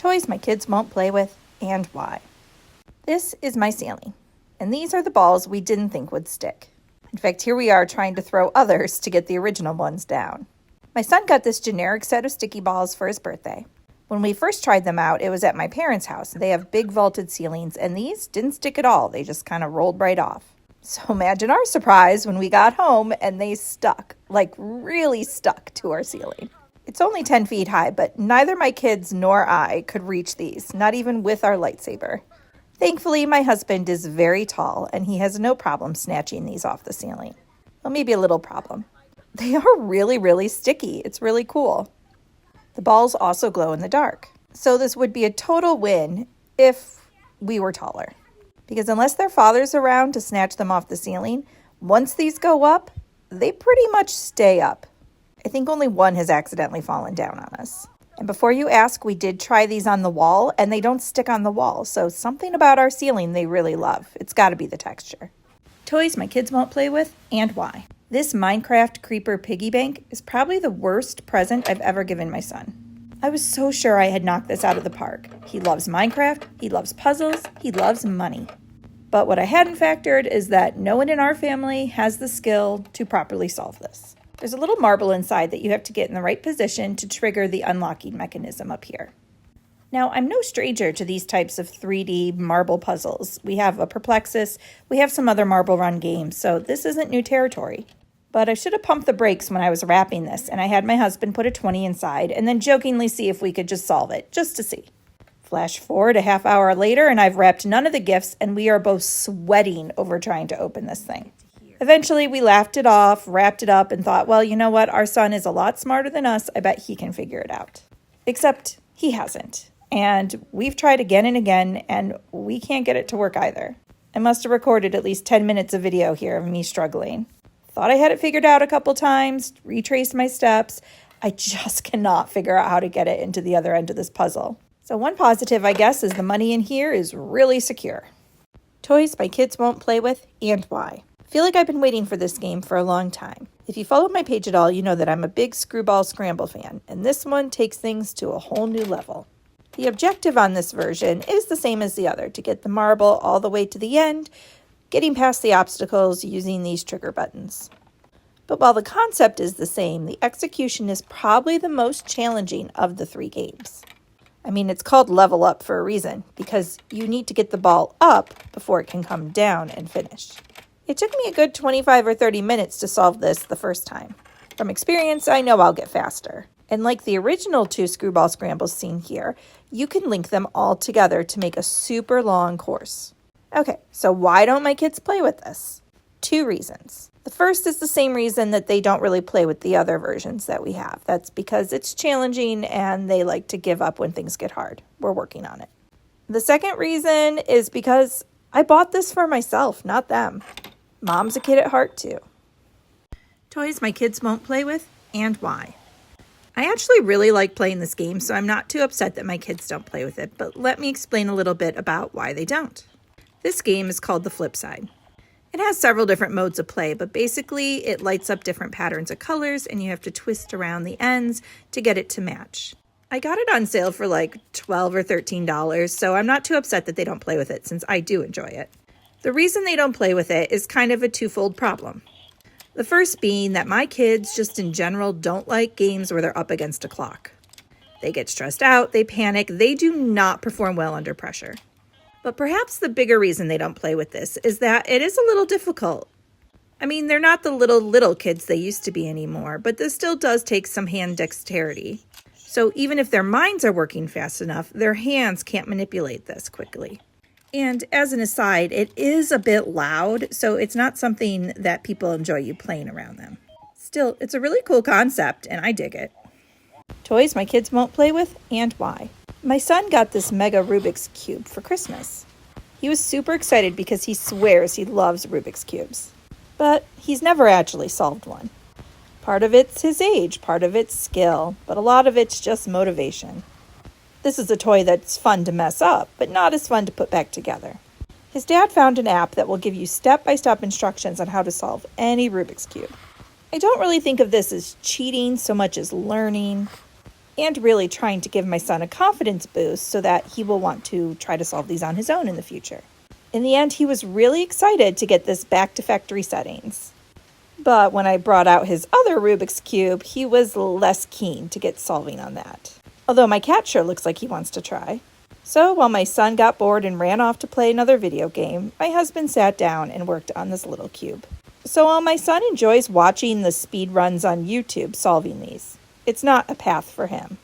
Toys my kids won't play with, and why. This is my ceiling, and these are the balls we didn't think would stick. In fact, here we are trying to throw others to get the original ones down. My son got this generic set of sticky balls for his birthday. When we first tried them out, it was at my parents' house. They have big vaulted ceilings, and these didn't stick at all. They just kind of rolled right off. So imagine our surprise when we got home and they stuck, like really stuck to our ceiling. It's only 10 feet high, but neither my kids nor I could reach these, not even with our lightsaber. Thankfully, my husband is very tall, and he has no problem snatching these off the ceiling. Well, maybe a little problem. They are really, really sticky. It's really cool. The balls also glow in the dark. So this would be a total win if we were taller. Because unless their father's around to snatch them off the ceiling, once these go up, they pretty much stay up. I think only one has accidentally fallen down on us. And before you ask, we did try these on the wall, and they don't stick on the wall. So something about our ceiling they really love. It's got to be the texture. Toys my kids won't play with, and why. This Minecraft Creeper piggy bank is probably the worst present I've ever given my son. I was so sure I had knocked this out of the park. He loves Minecraft, he loves puzzles, he loves money. But what I hadn't factored is that no one in our family has the skill to properly solve this. There's a little marble inside that you have to get in the right position to trigger the unlocking mechanism up here. Now, I'm no stranger to these types of 3D marble puzzles. We have a Perplexus, we have some other Marble Run games, so this isn't new territory. But I should have pumped the brakes when I was wrapping this, and I had my husband put a 20 inside and then jokingly see if we could just solve it, just to see. Flash forward a half hour later, and I've wrapped none of the gifts, and we are both sweating over trying to open this thing. Eventually, we laughed it off, wrapped it up, and thought, well, you know what? Our son is a lot smarter than us. I bet he can figure it out. Except he hasn't. And we've tried again and again, and we can't get it to work either. I must have recorded at least 10 minutes of video here of me struggling. Thought I had it figured out a couple times, retraced my steps. I just cannot figure out how to get it into the other end of this puzzle. So one positive, I guess, is the money in here is really secure. Toys my kids won't play with, and why. I feel like I've been waiting for this game for a long time. If you follow my page at all, you know that I'm a big Screwball Scramble fan, and this one takes things to a whole new level. The objective on this version is the same as the other, to get the marble all the way to the end, getting past the obstacles using these trigger buttons. But while the concept is the same, the execution is probably the most challenging of the three games. I mean, it's called Level Up for a reason, because you need to get the ball up before it can come down and finish. It took me a good 25 or 30 minutes to solve this the first time. From experience, I know I'll get faster. And like the original 2 Screwball Scrambles seen here, you can link them all together to make a super long course. Okay, so why don't my kids play with this? 2 reasons. The first is the same reason that they don't really play with the other versions that we have. That's because it's challenging and they like to give up when things get hard. We're working on it. The second reason is because I bought this for myself, not them. Mom's a kid at heart too. Toys my kids won't play with, and why. I actually really like playing this game, so I'm not too upset that my kids don't play with it, but let me explain a little bit about why they don't. This game is called The Flip Side. It has several different modes of play, but basically it lights up different patterns of colors and you have to twist around the ends to get it to match. I got it on sale for like $12 or $13, so I'm not too upset that they don't play with it since I do enjoy it. The reason they don't play with it is kind of a twofold problem. The first being that my kids just in general don't like games where they're up against a clock. They get stressed out, they panic, they do not perform well under pressure. But perhaps the bigger reason they don't play with this is that it is a little difficult. I mean, they're not the little kids they used to be anymore, but this still does take some hand dexterity. So even if their minds are working fast enough, their hands can't manipulate this quickly. And as an aside, it is a bit loud, so it's not something that people enjoy you playing around them. Still, it's a really cool concept, and I dig it. Toys my kids won't play with, and why. My son got this mega Rubik's Cube for Christmas. He was super excited because he swears he loves Rubik's Cubes. But he's never actually solved one. Part of it's his age, part of it's skill, but a lot of it's just motivation. This is a toy that's fun to mess up, but not as fun to put back together. His dad found an app that will give you step-by-step instructions on how to solve any Rubik's Cube. I don't really think of this as cheating so much as learning. and really trying to give my son a confidence boost so that he will want to try to solve these on his own in the future. In the end, he was really excited to get this back to factory settings. But when I brought out his other Rubik's Cube, he was less keen to get solving on that. Although my cat sure looks like he wants to try. So while my son got bored and ran off to play another video game, my husband sat down and worked on this little cube. So while my son enjoys watching the speed runs on YouTube solving these, it's not a path for him.